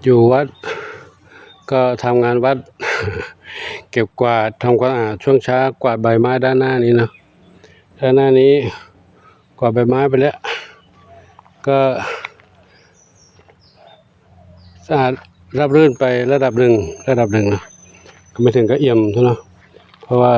อยู่วัดก็ทำงานวัด เก็บกวาดทำความสะอาดช่วงเช้ากวาดใบไม้ด้านหน้านี้นะด้านหน้านี้กวาดใบไม้ไปแล้วก็สะอาดราบรื่นไประดับหนึ่งนะก็ไม่ถึงกับเอี่ยมเท่านั้นเพราะว่า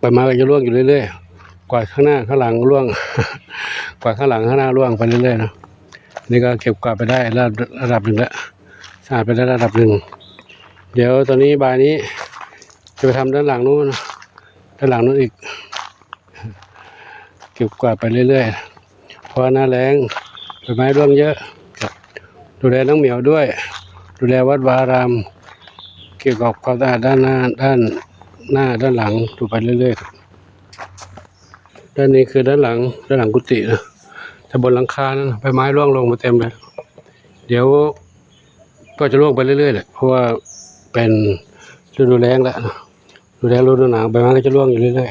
ใบไม้ก็จะร่วงอยู่เรื่อยๆกวาดข้างหน้าข้างหลังร่วง กวาดข้างหลังข้างหน้าร่วงไปเรื่อยๆนะนี่ก็เก็บกวาดไปได้ระดับหนึ่งแล้วสะอาดไปได้ระดับหนึ่งเดี๋ยวตอนนี้บ่ายนี้จะไปทำด้านหลังนู้นด้านหลังนู้นอีกเก็บกวาดไปเรื่อยๆเพราะหน้าแล้งใบไม้ร่วงเยอะดูแลน้องเหมียวด้วยดูแลวัดวาอารามเกี่ยวกับความสะอาดด้านหน้าด้านหลังดูไปเรื่อยๆด้านนี้คือด้านหลังกุฏินะแต่บนหลังคานั้นใบไม้ร่วงลงมาเต็มเลยเดี๋ยวก็จะร่วงไปเรื่อยๆแหละเพราะว่าเป็นฤดูแล้งแล้วฤดูหนาวใบไม้ก็จะร่วงอยู่เรื่อย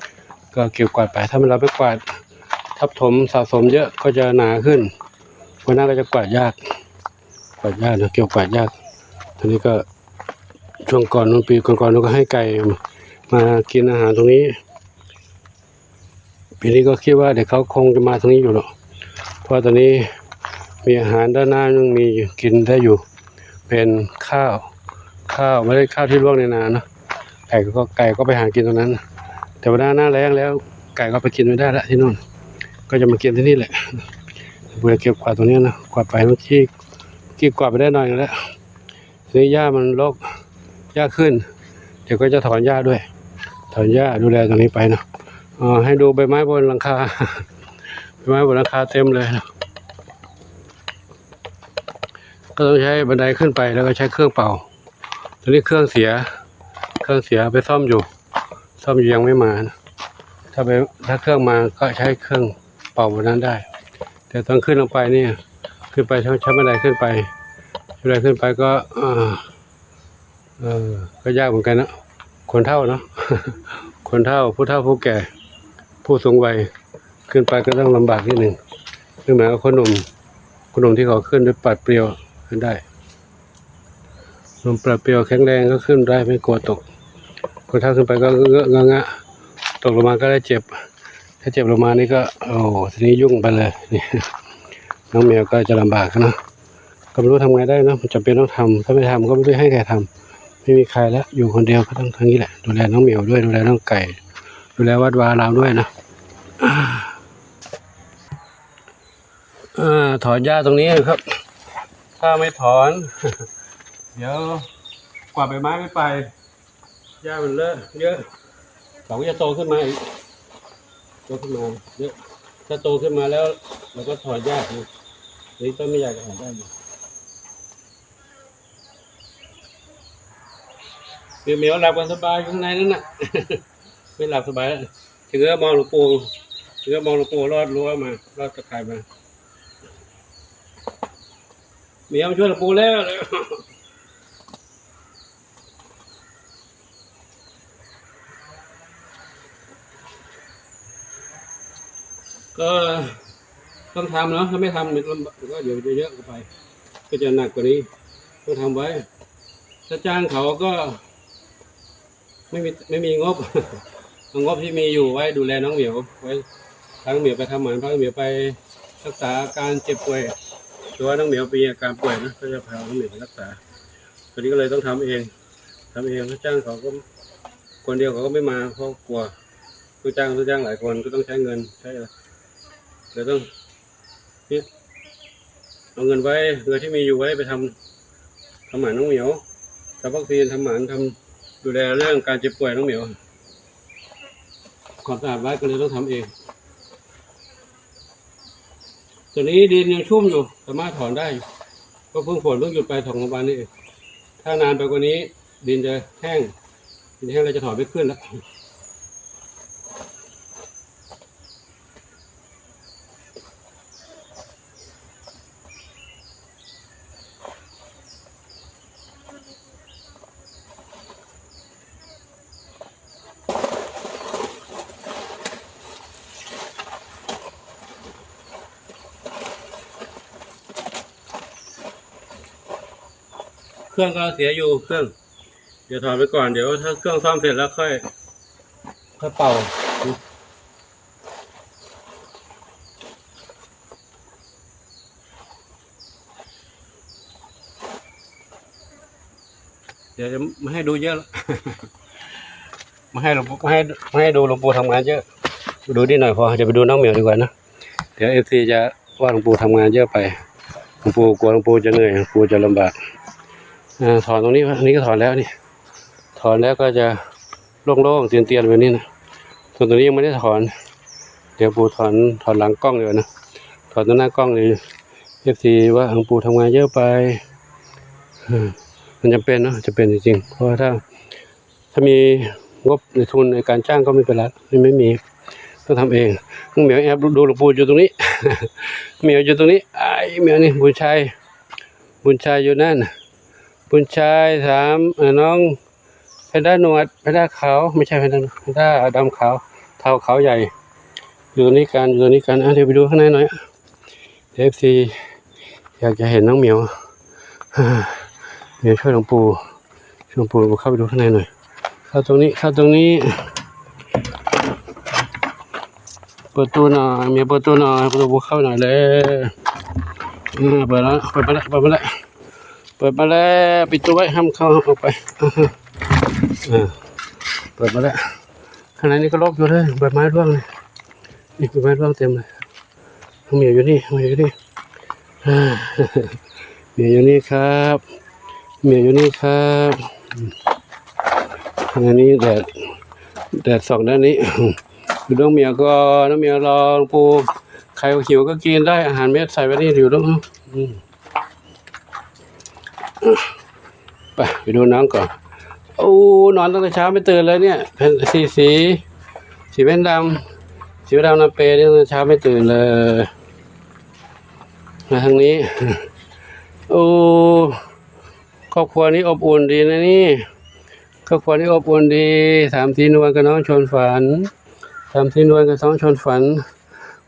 ๆก็เกี่ยวกวาดไปถ้าเราไม่กวาดทับถมสะสมเยอะก็จะหนาขึ้นวันหน้าก็จะกวาดยากนะเกี่ยวกวาดยากทีนี้ก็ช่วงก่อนปีก่อนเราก็ให้ไก่มากินอาหารตรงนี้ปีนี้ก็คิดว่าเดี๋ยวเขาคงจะมาตรงนี้อยู่หรอกเพราะตอนนี้มีอาหารด้านหน้ายังมีกินได้อยู่เป็นข้าวไม่ได้ข้าวที่ลวกในนานะไก่ก็ไปหากินตรงนั้นแต่ว่าหน้าแล้งแล้วไก่ก็ไปกินไม่ได้ละที่นู่นก็จะมากินที่นี่แหละเบื่อเก็บกวาดตรงนี้นะกวาดไปเมื่อกี้กวาดไปได้หน่อยแล้วนี่หญ้ามันรกหญ้าขึ้นเดี๋ยวก็จะถอนหญ้าด้วยถอนหญ้าดูแลตรงนี้ไปนะให้ดูใบไม้บนหลังคา ใบไม้บนหลังคาเต็มเลยนะก็ต้องใช้บันไดขึ้นไปแล้วก็ใช้เครื่องเป่าตอนนี้เครื่องเสียไปซ่อมอยู่ยังไม่มานะถ้าเครื่องมาก็ใช้เครื่องเป่าบนนั้นได้แต่ตอนขึ้นลงไปนี่ขึ้นไปใช้บันไดขึ้นไปก็ก็ยากเหมือนกันนะคนเฒ่าเนาะ คนเฒ่าผู้เฒ่าผู้แก่ผู้สูงวัยขึ้นไปก็ต้องลำบากนิดหนึ่งไม่เหมือนกับคนหนุ่มที่เขาขึ้นด้วยปัดเปรี้ยวขึ้นได้ลมปราดเปรียวแข็งแรงก็ขึ้นได้ไม่กลัวตกคนเฒ่าขึ้นไปก็งะตกลงมาก็ได้เจ็บถ้าเจ็บลงมานี่ก็ทีนี้ยุ่งไปเลยนี่น้องเหมียวก็จะลำบากนะก็ไม่รู้ทำไงได้นะจำเป็นต้องทำถ้าไม่ทำก็ไม่ได้ให้ใครทำไม่มีใครแล้วอยู่คนเดียวก็ต้องทั้งนี้แหละดูแลน้องเหมียวด้วยดูแลน้องไก่ดูแลวัดวาอารามด้วยนะถอนหญ้าตรงนี้ครับถ้าไม่ถอน เดี๋ยวกวาดใบไม้ไม่ไปหญ้ามันเลอะเยอะเขาก็จะโตขึ้นมาอีกเยอะถ้าโตขึ้นมาแล้วเราก็ถอนหญ้านี่ต้นไม่อยากจะถอนได้อยู่เหมียวหลับกันสบายข้างในนั่นน่ะ ไม่หลับสบายแล้วถึงก็มองหลวงปู่รอดรั้วมารอดตะข่ายมาเหมียวมาช่วยหลวงปู่แล้ว ก็ต้องทำเนาะถ้าไม่ทำก็เดี๋ยวจะเยอะไปก็จะหนักกว่านี้ต้องทำไว้ถ้าจ้างเขาก็ไม่มีงบ เอางบที่มีอยู่ไว้ดูแลน้องเหมียวไว้ทั้งเหมียวไปทำหมันทั้งเหมียวไปรักษาอาการเจ็บป่วยหรือว่าน้องเหมียวมีอาการป่วยนะก็จะพาน้องเหมียวไปรักษาตอนนี้ก็เลยต้องทำเองถ้าจ้างเขาก็คนเดียวเขาก็ไม่มาเพราะกลัวผู้จ้างหลายคนก็ต้องใช้เงินใช้เดี๋ยวต้องนี่เอาเงินที่มีอยู่ไว้ไปทำหมันน้องเหมียวทำวัคซีนทำหมันดูแลเรื่องการเจ็บป่วยน้องเหมียวความสะอาดไว้ก็เลยต้องทำเองตอนนี้ดินยังชุ่มอยู่สามารถถอนได้ก็เพิ่งหยุดไป2 วันนี้เองถ้านานไปกว่านี้ดินจะแห้งเราจะถอนไม่ขึ้นแล้ว รื่องก็เสียอยู่เครื่องเดี๋ยวถอดไปก่อนเดี๋ยวถ้าเครื่องซ่อมเสร็จแล้วค่อยเป่าเดี๋ยวจะไม่ให้ดูเยอะแล้ว ไม่ให้ดูหลวงปู่ทำงานเยอะดูนิดหน่อยพอจะไปดูน้องเหมียวดีกว่านะเดี๋ยวFCจะว่าหลวงปู่ทำงานเยอะไปหลวงปู่กลัวหลวงปู่จะเหนื่อยหลวงปู่จะลำบากถอนตรงนี้อันนี้ก็ถอนแล้วนี่ถอนแล้วก็จะโล่งๆเตียนๆแบบนี้นะส่วนตรงนี้ยังไม่ได้ถอนเดี๋ยวปู่ถอนหลังกล้องเดี๋ยวนะถอนตรงหน้ากล้องเลยFCว่าหลวงปู่ทำงานเยอะไปมันจำเป็นเนาะจะเป็นจริงๆเพราะว่าถ้ามีงบในทุนในการจ้างก็ไม่เป็นไรไม่มีต้องทำเองน้องเหมียวแอบดูหลวงปู่อยู่ตรงนี้ เหมียวอยู่ตรงนี้ไอ้เหมียวนี่บุญชัยอยู่นั่นบุญชัยถามน้องแพนด้าหนวดแพนด้าขาวไม่ใช่แพนด้าดำขาวเทาขาวใหญ่อยู่ตรงนี้กันเดี๋ยวไปดูข้างในหน่อยFC อยากจะเห็นน้องเหมียวช่วยหลวงปู่เข้าไปดูข้างในหน่อยเข้าตรงนี้เปิดตู้หน่อยมีเปิดตู้หน่อยประตูเข้าหน่อยเลยเปิดมาแล้วปิดตู้ไว้ห้ามเข้าห้ามออกไปเปิดมาแล้วข้างในนี่ก็ล็อกอยู่เลยใบไม้ร่วงเลยนี่ใบไม้ร่วงเต็มเลยเหมียวอยู่นี่เหมียวอยู่นี่ครับขณะนี้แดดส่องด้านนี้ดูน้องเหมียวก็น้องเหมียวรอหลวงปู่ใครหิวก็กินได้อาหารเม็ดใส่ไว้นี่อยู่แล้วไปดูน้องก่อนโอ้นอนตั้งแต่เช้าไม่ตื่นเลยเนี่ยเป็นสีแว่นดำนาเปย์ตั้งแต่เช้าไม่ตื่นเลยมาทางนี้โอ้ครอบครัวนี้อบอุ่นดีนะนี่ครอบครัวนี้อบอุ่นดี3 ทีนวลกับน้องชนฝัน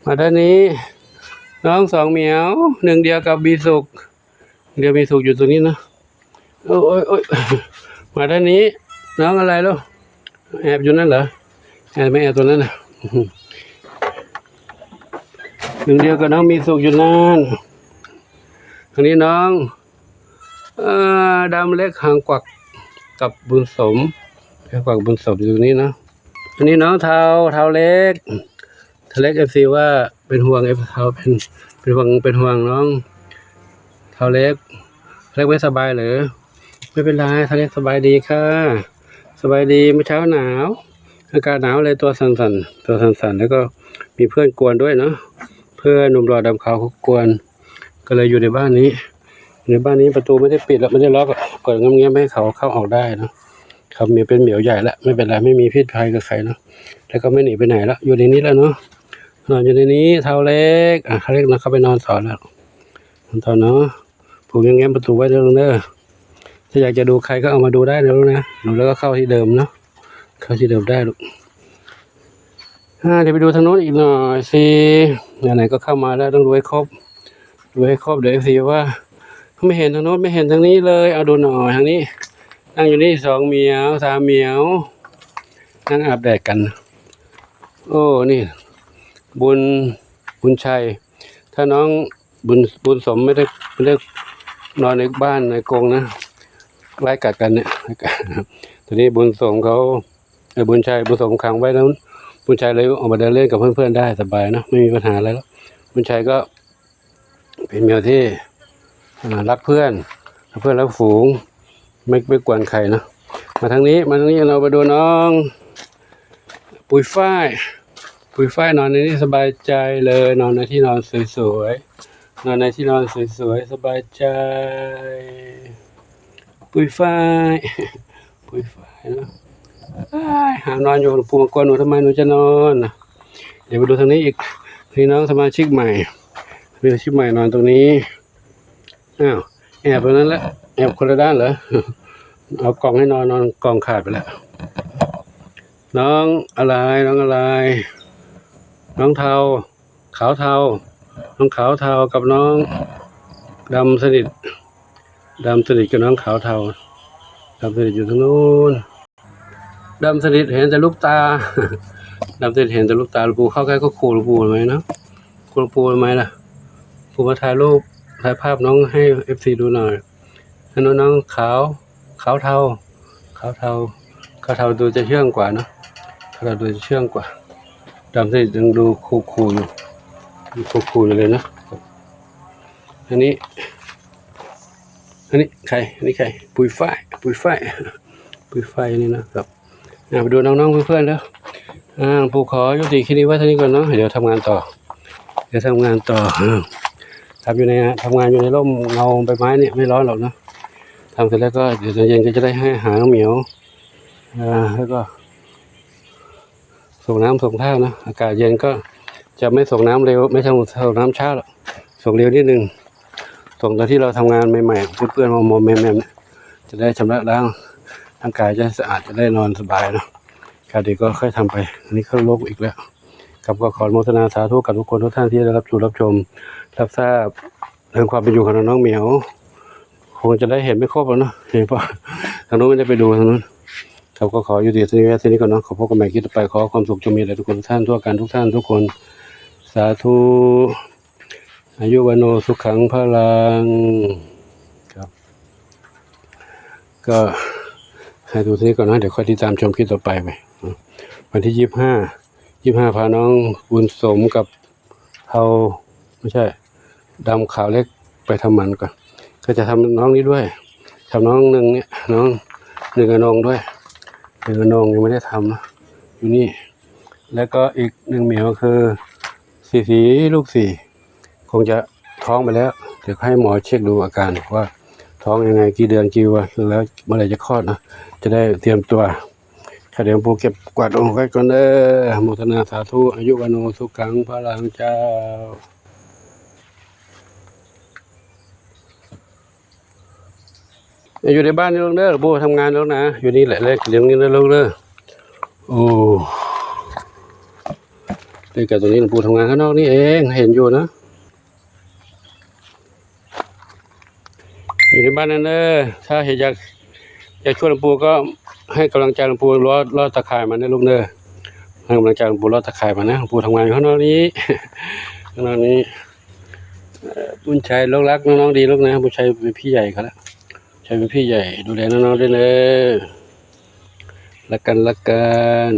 มาด้านนี้น้อง2เหมียว1เดียวกับบีสุกอยู่ตรงนี้นะโอ้ยมาด้านนี้น้องอะไรลูกแอบอยู่นั่นเหรอไม่แอบตัวนั้นนะ1เดียวกับน้องมีสุกอยู่นั่นทางนี้น้องดำเล็กหางกวักกับบุญสมอยู่ตรงนี้นะอันนี้น้องเทาเล็กFC ว่าเป็นห่วงเทาเป็นห่วงน้องเทาเล็กไม่สบายเหรอไม่เป็นไรเทาเล็กสบายดีค่ะสบายดีเมื่อเช้าหนาวอากาศหนาวเลยตัวสั่นแล้วก็มีเพื่อนกวนด้วยเนาะเพื่อนหนุ่มหล่อดำขาวเขากวนก็เลยอยู่ในบ้านนี้ประตูไม่ได้ปิดแล้วไม่ได้ล็อกเปิดเงี้ยไม่ให้เขาเข้าออกได้นะครับมีเป็นเหมียวใหญ่แล้วไม่เป็นไรไม่มีพิษภัยกับใครเนาะแล้วก็ไม่หนีไปไหนแล้วอยู่ในนี้แล้วเนาะนอนอยู่ในนี้เท้าเล็กเขาเล็กนะเขาไปนอนต่อแล้วตอนเนาะผูกเงี้ยประตูไว้เด้อถ้าอยากจะดูใครก็เอามาดูได้นะลูกนะดูแล้วก็เข้าที่เดิมเนาะเข้าที่เดิมได้ลูกเดี๋ยวไปดูทางโน้นอีกหน่อยสิไหนก็เข้ามาแล้วต้องดูให้ครบเดี๋ยวสิว่าไม่เห็นทางโน้นไม่เห็นทางนี้เลยเอาดูหน่อยทางนี้นั่งอยู่นี่2เหมียว3เหมียวนั่งอาบแดดกันโอ้นี่บุญชัยถ้าน้องบุญสมไม่ได้นอนในบ้านในกรงนะไล่กัดกันเนี่ยทีนี้บุญสมเขาบุญสมขังไว้แล้วบุญชัยเลยออกมาเดินเล่นกับเพื่อนๆได้สบายนะไม่มีปัญหาอะไรแล้วบุญชัยก็เป็นแมวที่รักเพื่อนรักฝูงไม่กวนใครนะมาทางนี้เราไปดูน้องปุยฝ้ายนอนในนี้สบายใจเลยนอนในที่นอนสวยๆสบายใจปุยฝ้ายนะหานอนอยู่หลวงปู่มากวนหนูทำไมหนูจะนอนเดี๋ยวไปดูทางนี้อีกนี่น้องสมาชิกใหม่นอนตรงนี้แอบตรงนั้นแล้วแอบคนละด้านเหรอเอากล่องให้นอนกล่องขาดไปแล้วน้องอะไรน้องเทาขาวเทาน้องขาวเทากับน้องดำสนิท ดำสนิทกับน้องขาวเทาดำสนิทอยู่ทางนู้นดำสนิทเห็นแต่ลูกตา ดำสนิทเห็นแต่ลูกตาหลวงปู่เข้าใกล้ก็ขู่หลวงปู่ไหมเนาะขู่หลวงปู่ไหมล่ะปู่มาถ่ายรูปถ่ายภาพน้องให้FCดูหน่อยให้น้องขาวเทาขาวเทาดูจะเชื่องกว่าเนาะขาวเทาดูจะเชื่องกว่าดำสนิทยังดูคูอยู่คูอยู่เลยนะอันนี้ใครปุยฝ้ายนี่นะครับไปดูน้องๆเพื่อนๆแล้วปู่ขอยุติคลิปนี้ไว้เท่านี้ก่อนเนาะเดี๋ยวทำงานต่อทำงานอยู่ในทำงานอยู่ในร่มเงาใบไม้เนี่ยไม่ร้อนหรอกเนาะทำเสร็จแล้วก็เดี๋ยวตอนเย็นก็จะได้ให้อาหารน้องเหมียวแล้วก็ส่งน้ำส่งท่านะอากาศเย็นก็จะไม่ส่งน้ำเร็วไม่ส่งน้ำช้าหรอกส่งเร็วนิดนึงส่งตอนที่เราทำงานใหม่ๆเพื่อนๆมอมแมมจะได้ชำระล้างร่างกายจะสะอาดจะได้นอนสบายเนาะการดีก็ค่อยทำไปอันนี้เข้าโลกอีกแล้วกับก็ขออนุโมทนาสาธุกับทุกคนทุกท่านที่ได้รับชมรับทราบเรื่องความเป็นอยู่ของน้องเหมียวคงจะได้เห็นไม่ครบแล้วเนาะเห็นป่ะทางนู้นไม่ได้ไปดูทางนู้นครับก็ขออยู่ดีที่นี้ก่อนเนาะขอพบกันใหม่คลิปต่อไปขอความสุขจงมีแด่ทุกคนทุกท่านทั่วกันทุกท่านทุกคนสาธุอายุวันโนสุขังพลังครับก็ให้ดูที่นี้ก่อนนะเดี๋ยวค่อยติดตามชมคลิปต่อไปวันที่25พาน้องบุญสมกับเทาไม่ใช่ดำขาวเล็กไปทำหมันก่อนก็จะทำน้องนี้ด้วยทำน้องหนึ่งเนี่ยน้องหนึ่งกระนองด้วยหนึ่งกระนองยังไม่ได้ทำนะอยู่นี่แล้วก็อีกหนึ่งเหมียวคือสีลูกคงจะท้องไปแล้วเดี๋ยวให้หมอเช็คดูอาการว่าท้องยังไงกี่เดือนกี่วันแล้วเมื่อไหร่จะคลอดนะจะได้เตรียมตัวเดี๋ยวปู่เก็บกวาดองค์ไว้ก่อนเด้อโมทนาสาธุอายุวันโนสุขังพลังเจ้าอยู่ในบ้านนี่ลูกเด้อปู่ทำงานแล้วนะอยู่นี่แหละเลี้ยงนี่นะลูกเด้อโอ้เด็กกับตรงนี้หลวงปู่ทำงานข้างนอกนี่เองเห็นอยู่นะอยู่ในบ้านนั่นเด้อถ้าเห็นอยากช่วยหลวงปู่ก็ให้กำลังใจหลวงปู่ลอดตะข่ายมันนะลูกเด้อให้กำลังใจหลวงปู่ลอดตะข่ายมันนะหลวงปู่ทำงานอยู่ข้างนอกนี้บุญชัยลูกรักน้องๆดีลูกนะบุญชัยเป็นพี่ใหญ่เขาแล้วชัยเป็นพี่ใหญ่ดูแลน้องๆด้วยเลยรักกัน